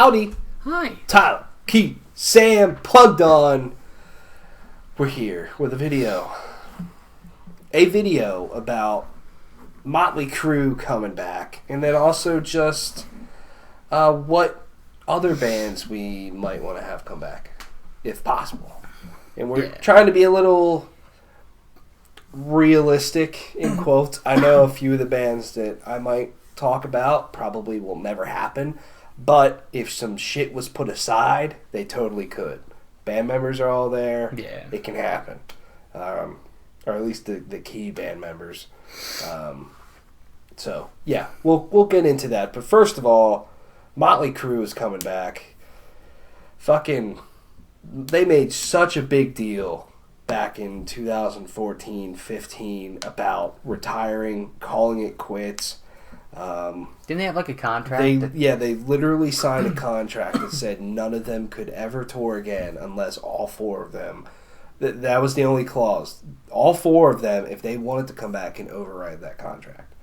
Howdy. Hi. Tyler, Keith, Sam, Plugged On. We're here with a video. A video about Mötley Crüe coming back. And then also just what other bands we might want to have come back, if possible. And we're trying to be a little realistic, in quotes. I know a few of the bands that I might talk about probably will never happen. But if some shit was put aside, they totally could. Band members are all there. Yeah. It can happen. Or at least the key band members. So, yeah, we'll get into that. But first of all, Mötley Crüe is coming back. Fucking, they made such a big deal back in 2014-15 about retiring, calling it quits. Didn't they have like a contract? They literally signed a contract that said none of them could ever tour again unless all four of them. That was the only clause. All four of them, if they wanted to come back, can override that contract.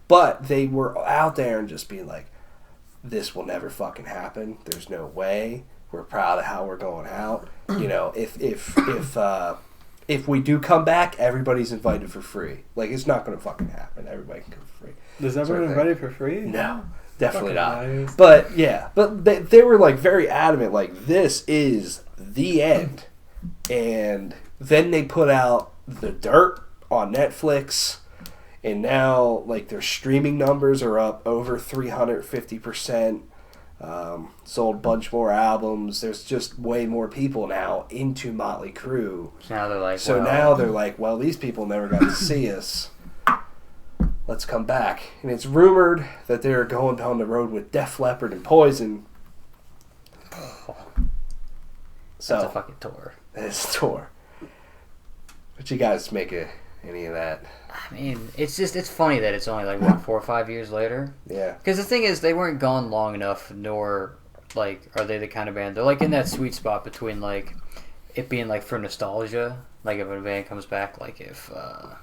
But they were out there and just being like, this will never fucking happen. There's no way. We're proud of how we're going out. You know, if we do come back, everybody's invited for free. Like, it's not going to fucking happen. Everybody can come for free. Is everyone invited for free? No, definitely not. Nice. But, yeah. But they were, like, very adamant. Like, this is the end. And then they put out The Dirt on Netflix. And now, like, their streaming numbers are up over 350%. Sold a bunch more albums. There's just way more people now into Mötley Crüe. Now they're like, well, these people never got to see us. Let's come back. And it's rumored that they're going down the road with Def Leppard and Poison. So that's a fucking tour. It's a tour. What you guys make of any of that? I mean, it's funny that it's only like, what, 4 or 5 years later? Yeah. Because the thing is, they weren't gone long enough, nor, like, are they the kind of band... They're, like, in that sweet spot between, like, it being, like, for nostalgia. Like, if a band comes back, like, if... kind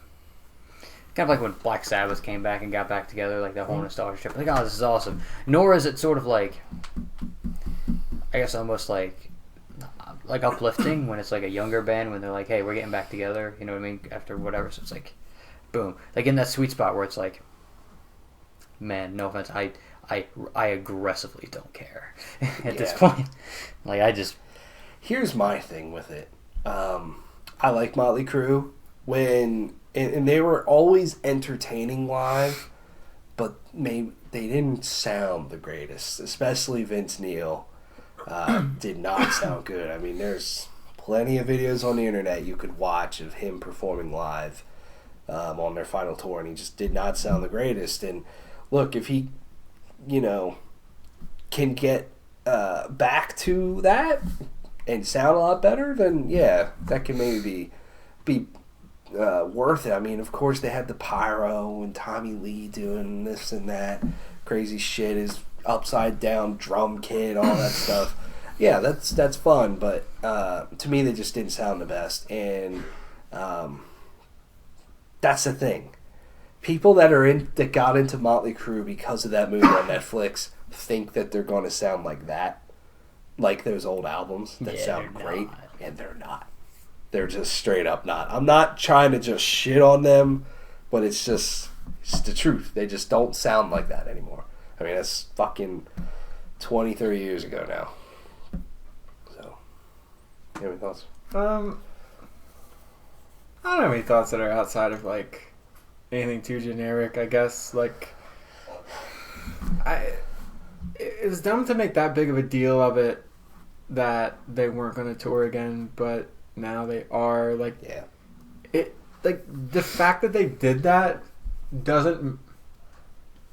of like when Black Sabbath came back and got back together, like, that whole nostalgia trip. Like, oh, this is awesome. Nor is it sort of, like... I guess almost, like uplifting when it's, like, a younger band, when they're like, hey, we're getting back together, you know what I mean? After whatever, so it's, like... Boom. Like, in that sweet spot where it's like, man, no offense, I aggressively don't care at this point. Like, I just... Here's my thing with it. I like Mötley Crüe and they were always entertaining live, but they didn't sound the greatest. Especially Vince Neil did not sound good. I mean, there's plenty of videos on the internet you could watch of him performing live. On their final tour, and he just did not sound the greatest. And look, if he, can get back to that and sound a lot better, then yeah, that can maybe be worth it. I mean, of course, they had the pyro and Tommy Lee doing this and that crazy shit, his upside down drum kit, all that stuff. Yeah, that's fun, but to me, they just didn't sound the best. And that's the thing. People that got into Mötley Crüe because of that movie on Netflix think that they're going to sound like that, like those old albums that sound great, and they're not. They're just straight up not. I'm not trying to just shit on them, but it's the truth. They just don't sound like that anymore. I mean, that's fucking 20, 30 years ago now. So, you have any thoughts? I don't have any thoughts that are outside of, like, anything too generic, I guess. Like, it was dumb to make that big of a deal of it that they weren't going to tour again, but now they are. Like, the fact that they did that doesn't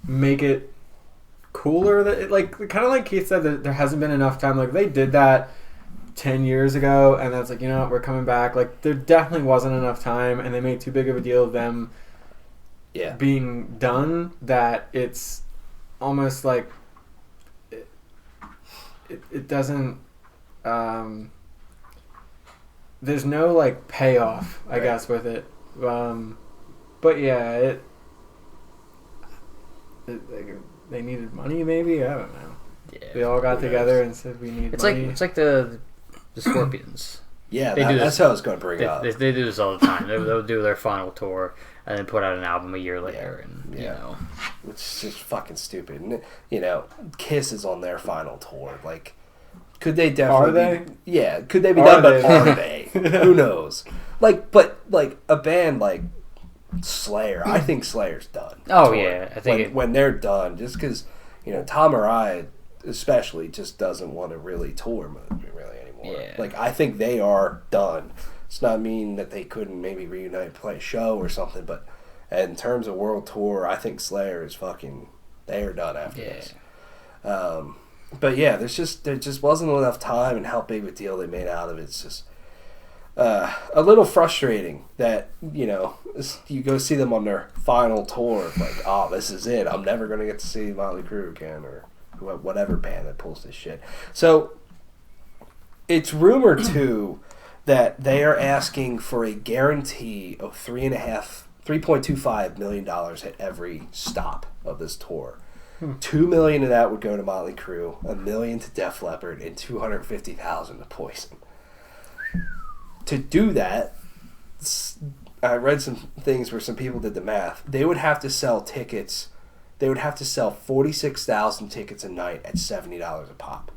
make it cooler. That kind of like Keith said, that there hasn't been enough time. Like, they did that 10 years ago, and that's like, you know what, we're coming back. Like, there definitely wasn't enough time, and they made too big of a deal of them being done that it's almost like it doesn't there's no, like, payoff, I guess, with it. But yeah, they needed money, maybe? I don't know. Yeah, They all got together and said we need money. It's like the Scorpions. Yeah, They do that's this. what I was going to bring up. They do this all the time. They'll do their final tour and then put out an album a year later, and you know, which is just fucking stupid. And, you know, Kiss is on their final tour. Like, could they definitely? Are they? Yeah, could they be Are done? But they? are they? Who knows? Like, but like a band like Slayer, I think Slayer's done. Oh touring. yeah, I think when they're done, just because you know Tom Araya especially just doesn't want to really tour really anymore. Yeah. Like I think they are done. It's not mean that they couldn't maybe reunite and play a show or something, but in terms of world tour, I think Slayer is fucking. They are done after this. But yeah, there just wasn't enough time, and how big of a deal they made out of it. It's just a little frustrating that you know you go see them on their final tour, like oh this is it. I'm never gonna get to see Mötley Crüe again or whatever band that pulls this shit. So it's rumored too that they are asking for a guarantee of $3.25 million at every stop of this tour. $2 million of that would go to Mötley Crüe, $1 million to Def Leppard, and $250,000 to Poison. To do that, I read some things where some people did the math. They would have to sell tickets. They would have to sell 46,000 tickets a night at $70 a pop,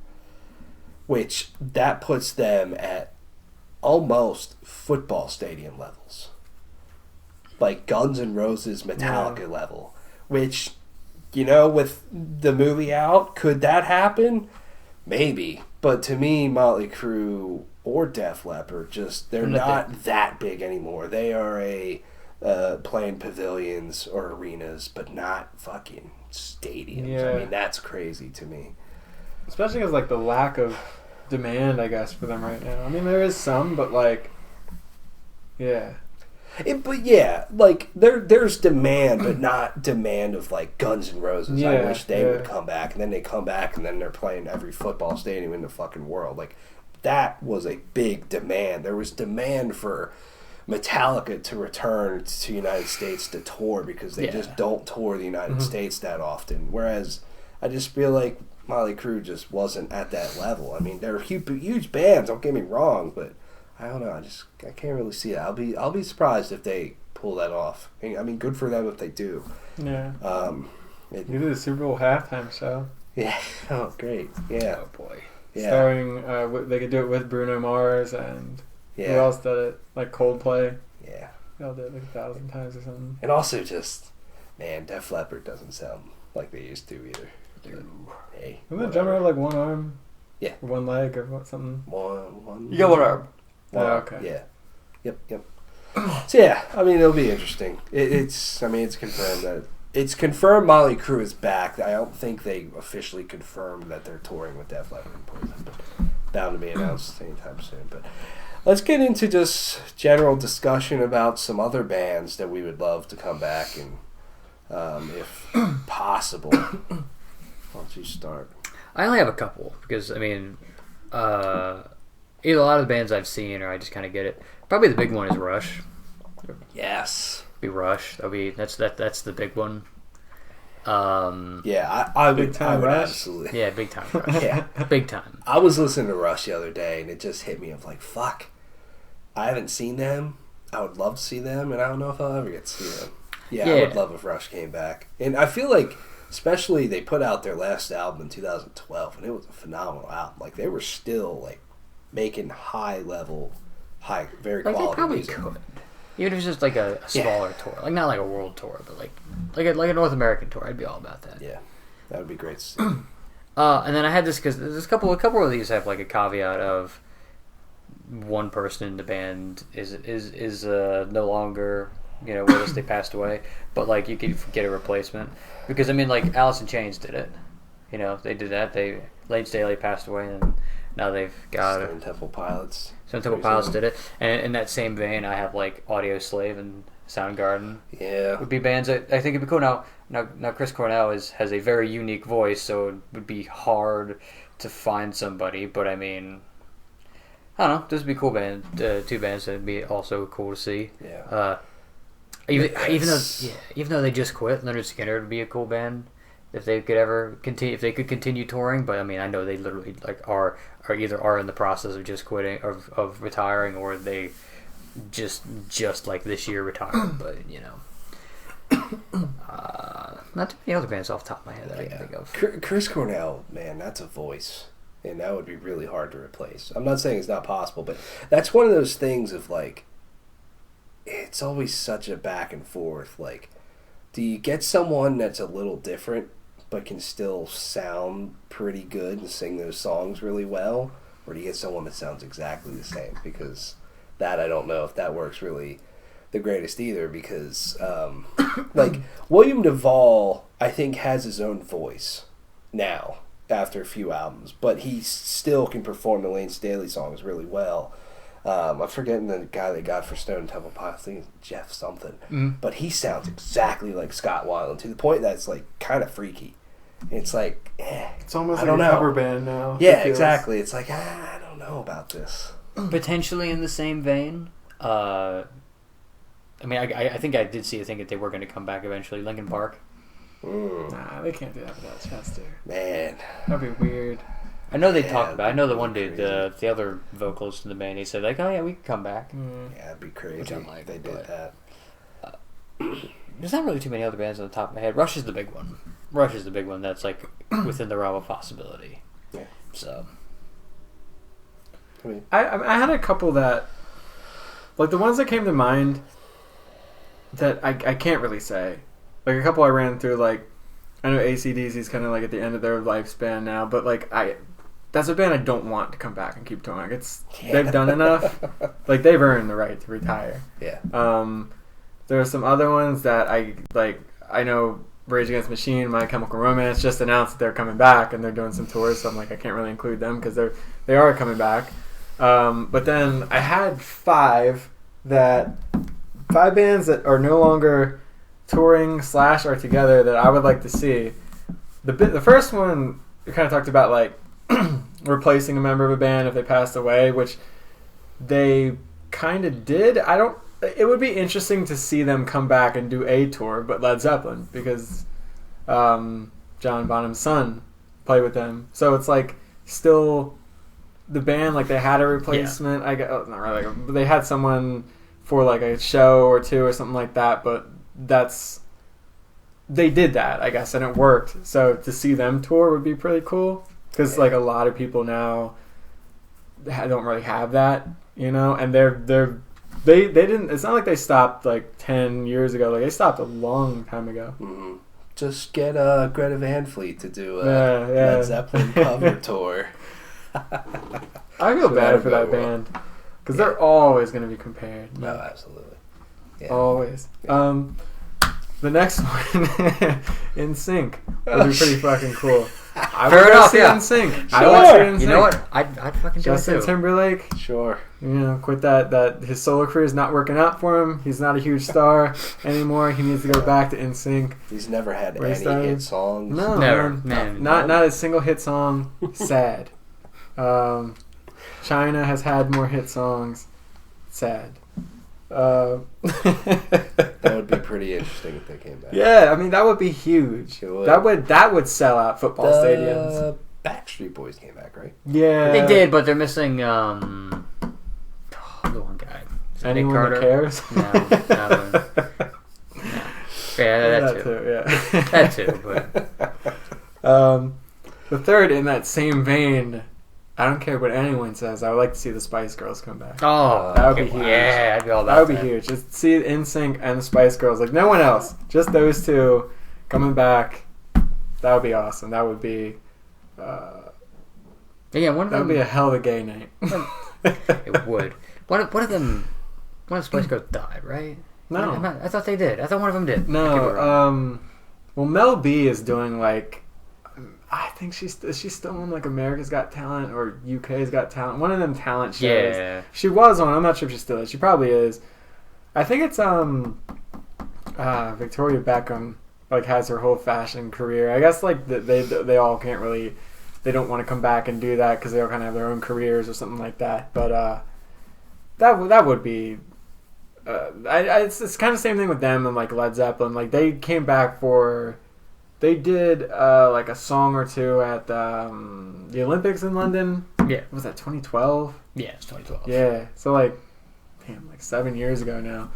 which that puts them at almost football stadium levels, like Guns N' Roses, Metallica level. Which, you know, with the movie out, could that happen? Maybe, but to me, Mötley Crüe or Def Leppard they're not that big anymore. They are playing pavilions or arenas, but not fucking stadiums. Yeah. I mean, that's crazy to me. Especially because, like, the lack of demand, I guess, for them right now. I mean, there is some, but, like, yeah. But yeah, like there's demand, but not demand of like Guns N' Roses. I wish they would come back, and then they come back, and then they're playing every football stadium in the fucking world. Like that was a big demand. There was demand for Metallica to return to the United States to tour because they just don't tour the United States that often. Whereas I just feel like Mötley Crüe just wasn't at that level. I mean, they're huge bands. Don't get me wrong, but I don't know. I can't really see it. I'll be surprised if they pull that off. I mean, good for them if they do. Yeah. You did the Super Bowl halftime show. Yeah. Oh, great. Yeah. Oh boy. Yeah. Starring, they could do it with Bruno Mars and who else did it? Like Coldplay. Yeah. They all did it like 1,000 times or something. And also just, man, Def Leppard doesn't sound like they used to either. Hey. Doesn't the drummer have like one arm? Yeah. Or one leg or something? One. You got one arm. Oh, okay. Yeah. Yep. So yeah, I mean it'll be interesting. It's confirmed that it's confirmed Mötley Crüe is back. I don't think they officially confirmed that they're touring with Def Leppard and Poison, but bound to be announced anytime soon. But let's get into just general discussion about some other bands that we would love to come back and, if possible. Why don't you start? I only have a couple because I mean, either a lot of the bands I've seen or I just kind of get it. Probably the big one is Rush. Yes. Be Rush. That's the big one. Yeah, I would Rush? absolutely. Yeah, big time Rush. Yeah, big time. I was listening to Rush the other day, and it just hit me of like, fuck, I haven't seen them. I would love to see them, and I don't know if I'll ever get to see them. Yeah, I would love if Rush came back. And I feel like, especially, they put out their last album in 2012, and it was a phenomenal album. Like, they were still, like, making very Like quality they probably music. could. Even if it's just like a smaller tour, like not like a world tour, but like a North American tour, I'd be all about that. Yeah, that would be great to see. And then I had this because there's a couple of these have like a caveat of one person in the band is no longer with us. They passed away, but like you could get a replacement because I mean like Alice in Chains did it. They did that. Lane Staley passed away and now they've got Stone Temple Pilots. Stone Temple Pilots did it, and in that same vein, I have like Audio Slave and Soundgarden. Yeah, would be bands that I think it'd be cool. Now Chris Cornell has a very unique voice, so it would be hard to find somebody. But I mean, I don't know. This would be a cool band. Two bands that'd be also cool to see. Yeah. Even though they just quit, Leonard Skinner would be a cool band. if they could ever continue, if they could continue touring. But I mean, I know they literally like are either in the process of just quitting of retiring, or they just like this year retired. But not too many other bands off the top of my head that I can think of. Chris Cornell, man, that's a voice, and that would be really hard to replace. I'm not saying it's not possible, but that's one of those things of like, it's always such a back and forth. Like, do you get someone that's a little different but can still sound pretty good and sing those songs really well, or do you get someone that sounds exactly the same? Because that, I don't know if that works really the greatest either, because like William Duvall, I think, has his own voice now after a few albums, but he still can perform the Lane Staley songs really well. I'm forgetting the guy they got for Stone Temple Pilots. I think it's Jeff something, but he sounds exactly like Scott Weiland, to the point that it's like kind of freaky. It's like, it's almost like a cover band now. Yeah, exactly. It's like, I don't know about this. Potentially in the same vein. I mean, I think I did see a thing that they were going to come back eventually. Linkin Park. Nah, they can't do that without Chester. Man, that'd be weird. I know they talked about. I know the one dude, the other vocalist in the band, he said like, "Oh yeah, we can come back." Yeah, it'd be crazy. Which I'm like, they did that. There's not really too many other bands on the top of my head. Rush is the big one. Rush is the big one that's like within the realm of possibility. Yeah. So. I had a couple that, like the ones that came to mind, that I can't really say. Like a couple I ran through, like I know AC/DC's kind of like at the end of their lifespan now, but like that's a band I don't want to come back and keep touring. They've done enough. Like they've earned the right to retire. Yeah. There are some other ones that I know Rage Against the Machine, My Chemical Romance just announced that they're coming back and they're doing some tours, so I'm like, I can't really include them because they are coming back. But then I had five bands that are no longer touring / are together that I would like to see. The first one we kind of talked about, like replacing a member of a band if they passed away, which they kind of did. It would be interesting to see them come back and do a tour, but Led Zeppelin, because John Bonham's son played with them. So it's like still the band, like they had a replacement. Yeah. Not really, but they had someone for like a show or two or something like that. But they did that, I guess, and it worked. So to see them tour would be pretty cool, because like a lot of people now don't really have that, and they didn't. It's not like they stopped like 10 years ago. Like they stopped a long time ago. Mm-hmm. Just get Greta Van Fleet to do a Led Zeppelin cover tour. I feel bad for that band because they're always going to be compared. No, absolutely. Yeah. Always. Yeah. The next one, In Sync, would be pretty fucking cool. I Fair enough, see yeah. In Sync. Sure. I would see In Sync. You know what? I'd fucking do it Justin too. Timberlake. Sure. Quit that his solo career is not working out for him. He's not a huge star anymore. He needs to go back to In Sync. He's never had any hit songs. No, never. Man. Not a single hit song. Sad. China has had more hit songs. Sad. That would be pretty interesting if they came back. Yeah, I mean that would be huge. It would. That would sell out football stadiums. Backstreet Boys came back, right? Yeah, They did, but they're missing the one guy. Anyone Nick Carter? that cares? No. Yeah, that too. Yeah, That too. But the third, in that same vein, I don't care what anyone says. I would like to see the Spice Girls come back. that would be huge. Yeah, I'd be all about That would be huge. Just see NSYNC and the Spice Girls, like no one else, just those two coming back. That would be awesome. That would be. Yeah, one of them That would be a hell of a gay night. It would. One of them. One of the Spice Girls died, right? No, I thought they did. I thought one of them did. I could be no. wrong. Well, Mel B is doing like. I think she's still on like America's Got Talent or UK's Got Talent. One of them talent shows. Yeah. She was on. I'm not sure if she still is. She probably is. I think it's Victoria Beckham like has her whole fashion career. I guess like they all can't really. They don't want to come back and do that because they all kind of have their own careers or something like that. But that would be. It's kind of the same thing with them and like Led Zeppelin. Like they came back for they did like a song or two at the Olympics in London. Yeah. Was that 2012? Yeah, it's 2012. Yeah. So like 7 years ago now.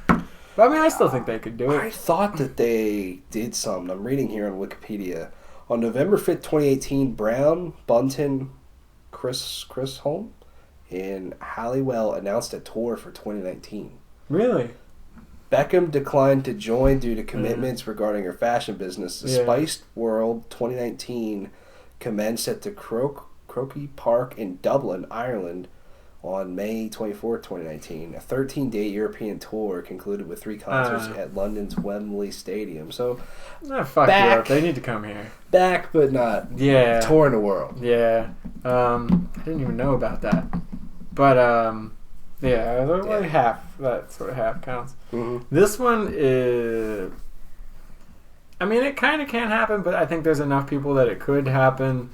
But I mean, I still think they could do I it. thought that they did something. I'm reading here on Wikipedia. On November 5th, 2018, Brown, Bunton, Chris Holm, and Halliwell announced a tour for 2019. Really? Beckham declined to join due to commitments regarding her fashion business. The Spiced World 2019 commenced at the Croquet Park in Dublin, Ireland on May 24, 2019. A 13-day European tour concluded with 3 concerts at London's Wembley Stadium. So, fuck Europe. They need to come here. Back, but not touring the world. Yeah. I didn't even know about that. But, like half. That sort of half counts. Mm-hmm. This one is... I mean, it kind of can happen, but I think there's enough people that it could happen.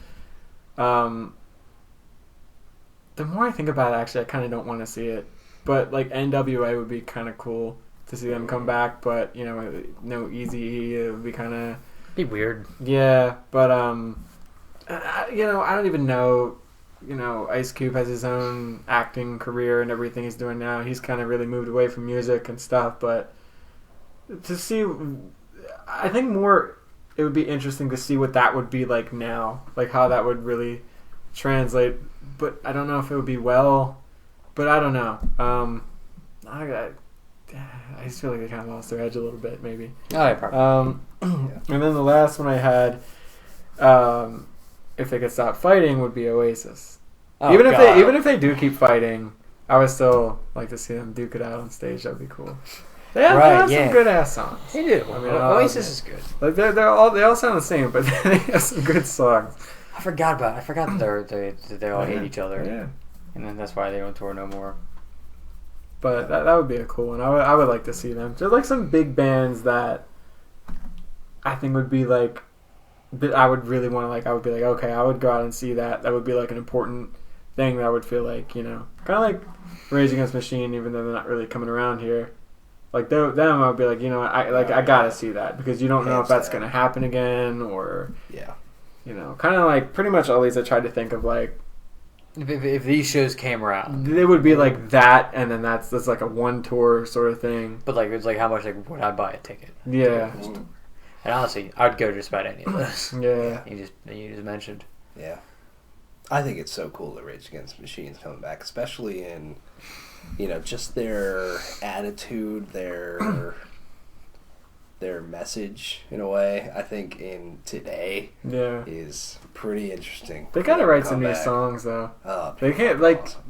The more I think about it, actually, I kind of don't want to see it. But, like, NWA would be kind of cool to see them come back. But, you know, no Easy, it would be kind of... Be weird. Yeah, but, you know, I don't even know. You know, Ice Cube has his own acting career and everything he's doing now. He's kind of really moved away from music and stuff. But to see... I think more... It would be interesting to see what that would be like now. Like, how that would really translate... But I don't know if it would be well. But I don't know. I just feel like they kind of lost their edge a little bit, maybe. Oh, yeah, probably. And then the last one I had, if they could stop fighting, would be Oasis. Oh, even God. if they do keep fighting, I would still like to see them duke it out on stage. That'd be cool. They have some good ass songs. They do. I mean, Oasis is good. Like they all sound the same, but they have some good songs. I forgot that they all hate each other. Yeah. And then that's why they don't tour no more. But that would be a cool one. I would like to see them. Just like some big bands that I think would be like, but I would really want to like. I would be like, okay, I would go out and see that. That would be like an important thing that I would feel like, you know, kind of like Rage Against the Machine, even though they're not really coming around here. Like them, I would be like, you know, I gotta see that because you don't know if that's gonna happen again or you know, kind of like pretty much all these I tried to think of like. If these shows came around, they would be like that, and then that's like a one tour sort of thing. But like it's like how much like would I buy a ticket? Yeah. And honestly, I'd go just about any of those. Yeah. You just mentioned. Yeah. I think it's so cool that Rage Against the Machine's coming back, especially in, you know, just their attitude, their message in a way. I think in today is pretty interesting. They gotta write some new songs though. They can't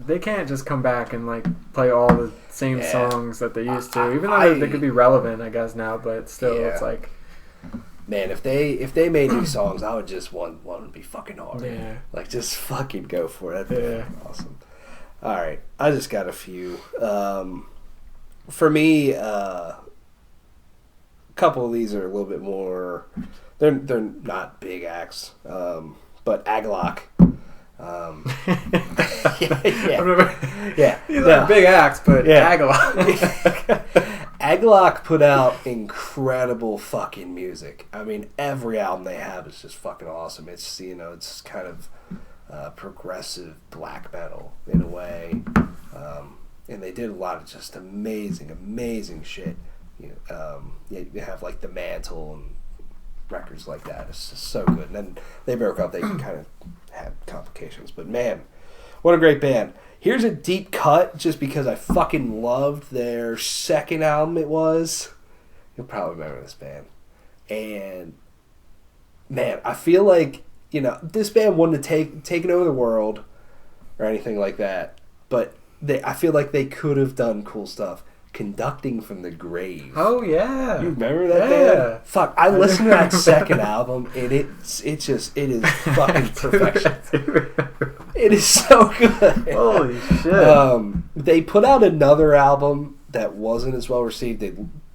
they can't just come back and like play all the same songs that they used to. Even though they could be relevant, I guess now, but still, it's like. Man, if they made new songs, I would just want to be fucking hard. Yeah. Like, just fucking go for it. That'd be awesome. All right. I just got a few. For me, a couple of these are a little bit more... They're not big acts. But Aglock. These are big acts, but Aglock. Aglock put out incredible fucking music. I mean, every album they have is just fucking awesome. It's, you know, it's kind of progressive black metal in a way. And they did a lot of just amazing shit. You have like The Mantle and records like that. It's just so good. And then they broke up. They kind of had complications. But man, what a great band. Here's a deep cut just because I fucking loved their second album it was. You'll probably remember this band. And, man, I feel like, you know, this band wouldn't have taken over the world or anything like that. But I feel like they could have done cool stuff. Conducting from the Grave. Oh, yeah. You remember that band? Fuck, I listened to that second album, and it is fucking perfection. It is so good. Holy shit. They put out another album that wasn't as well received.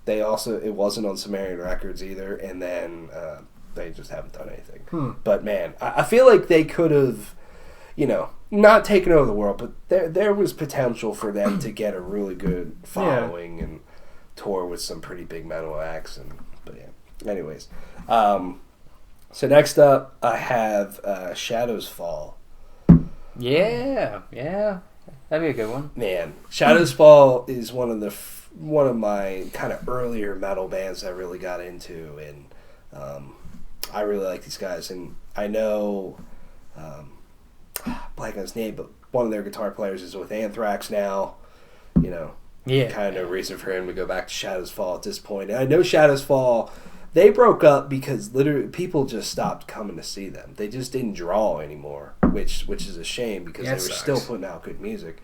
They also, it wasn't on Sumerian Records either, and then they just haven't done anything. But man, I feel like they could have, you know, not taken over the world, but there was potential for them to get a really good following and tour with some pretty big metal acts. But yeah, anyways, So next up, I have Shadows Fall. Yeah, that'd be a good one. Man, Shadows Fall is one of my kind of earlier metal bands I really got into, and I really like these guys. And I know, blank on his name, but one of their guitar players is with Anthrax now. You know, kind of no reason for him to go back to Shadows Fall at this point. And I know Shadows Fall, they broke up because literally people just stopped coming to see them. They just didn't draw anymore, which is a shame because they were still putting out good music.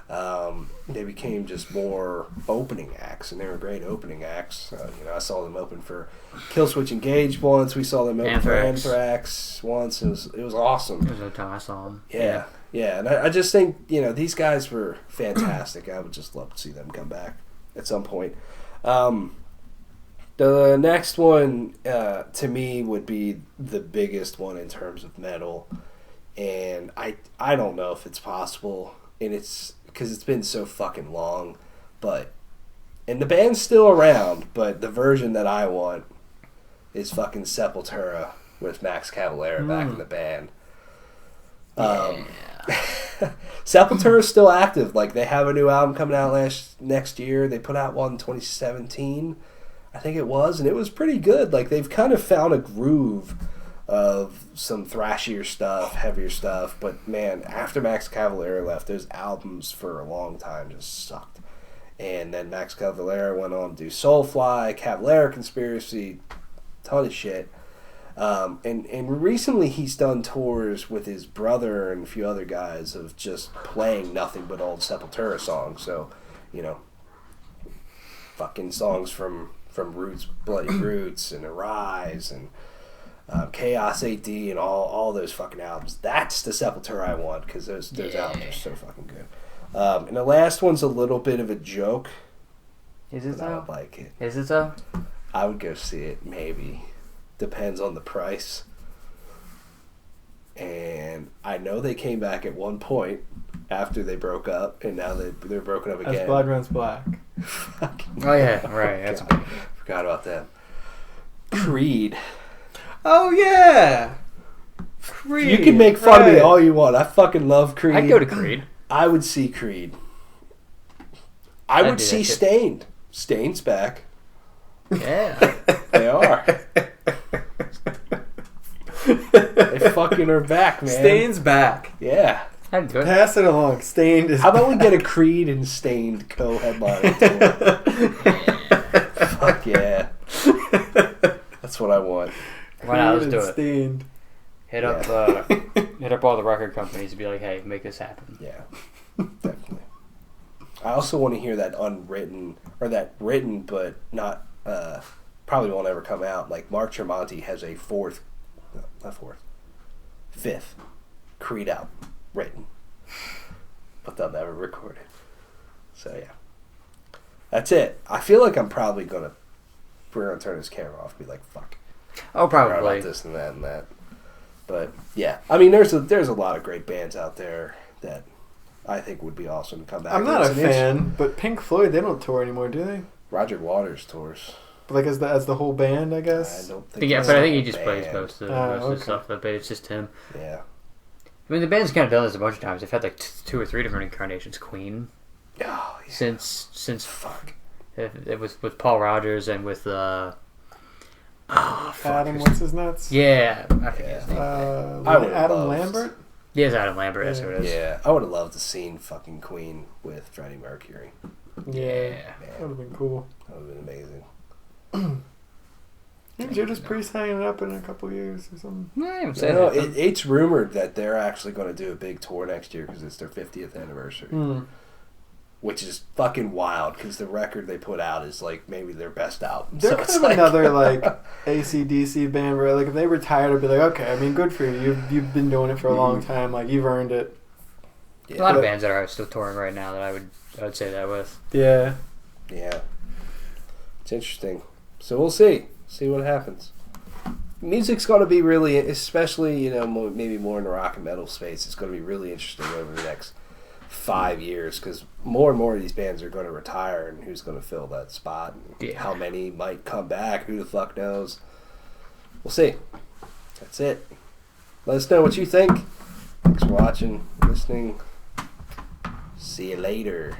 They became just more opening acts, and they were great opening acts. I saw them open for Killswitch Engage once. We saw them open for Anthrax once. It was awesome. There's no time I saw them. Yeah, and I just think these guys were fantastic. I would just love to see them come back at some point. The next one to me would be the biggest one in terms of metal, and I don't know if it's possible, and it's because it's been so fucking long, and the band's still around, but the version that I want is fucking Sepultura with Max Cavalera back in the band. Sepultura is still active. Like, they have a new album coming out next year. They put out one in 2017, I think it was, and it was pretty good. Like, they've kind of found a groove of some thrashier stuff, heavier stuff, but man, after Max Cavalera left, those albums for a long time just sucked. And then Max Cavalera went on to do Soulfly, Cavalera Conspiracy, ton of shit. And recently he's done tours with his brother and a few other guys of just playing nothing but old Sepultura songs. So, fucking songs from Roots, Bloody Roots, and Arise, and Chaos AD, and all those fucking albums. That's the Sepultura I want, because those albums are so fucking good. And the last one's a little bit of a joke. Is it though? I would like it. Is it though? I would go see it, maybe. Depends on the price. And I know they came back at one point after they broke up, and now they're broken up again. As Blood Runs Black. Oh yeah, right. That's forgot about that. Creed. Oh yeah. Creed. You can make fun of me all you want. I fucking love Creed. I'd go to Creed. I would see Creed. I would see Stained. Stained's back. Yeah. They are. They fucking are back, man. Stained's back. Yeah. I'd go. Pass it along. Stained is How about we get a Creed and Stained co-headline tour? Fuck yeah. That's what I want. Why not? Let's do it. Stained. Hit up all the record companies and be like, hey, make this happen. Yeah, definitely. I also want to hear that unwritten, or that written but not, probably won't ever come out. Like, Mark Tremonti has a fifth Creed album written, but they'll never record it. So yeah, that's it. I feel like we're gonna turn this camera off and be like, fuck. Oh, probably. About this and that and that. But yeah, I mean, there's a lot of great bands out there that I think would be awesome to come back. I'm not a fan, but Pink Floyd, they don't tour anymore, do they? Roger Waters tours. But like as the whole band, I guess. I don't think. Yeah, but I think he just plays most of the okay. stuff. But it's just him. Yeah. I mean, the band's kind of done this a bunch of times. They've had like 2 or 3 different incarnations. Queen. Oh, yeah. Since fuck. It was with Paul Rogers and with Adam, what's his nuts? Yeah, I forget his name. Adam Lambert? Yeah, it's Adam Lambert, that's who it is. Yeah, I would have loved to seen fucking Queen with Freddie Mercury. Yeah. That would have been cool. That would have been amazing. Judas Priest hanging it up in a couple years or something. It's rumored that they're actually going to do a big tour next year because it's their 50th anniversary. Which is fucking wild because the record they put out is like maybe their best album. They're kind of another like AC/DC band where like if they retired, I'd be like, okay, I mean, good for you. You've been doing it for a long time. Like you've earned it. Yeah. A lot of bands that are still touring right now that I would say that with. Yeah. Yeah. It's interesting. So we'll see. See what happens. Music's going to be really, especially maybe more in the rock and metal space. It's going to be really interesting over the next 5 years because more and more of these bands are going to retire, and who's going to fill that spot, and how many might come back, who the fuck knows. We'll see. That's it. Let us know what you think. Thanks for watching, listening. See you later.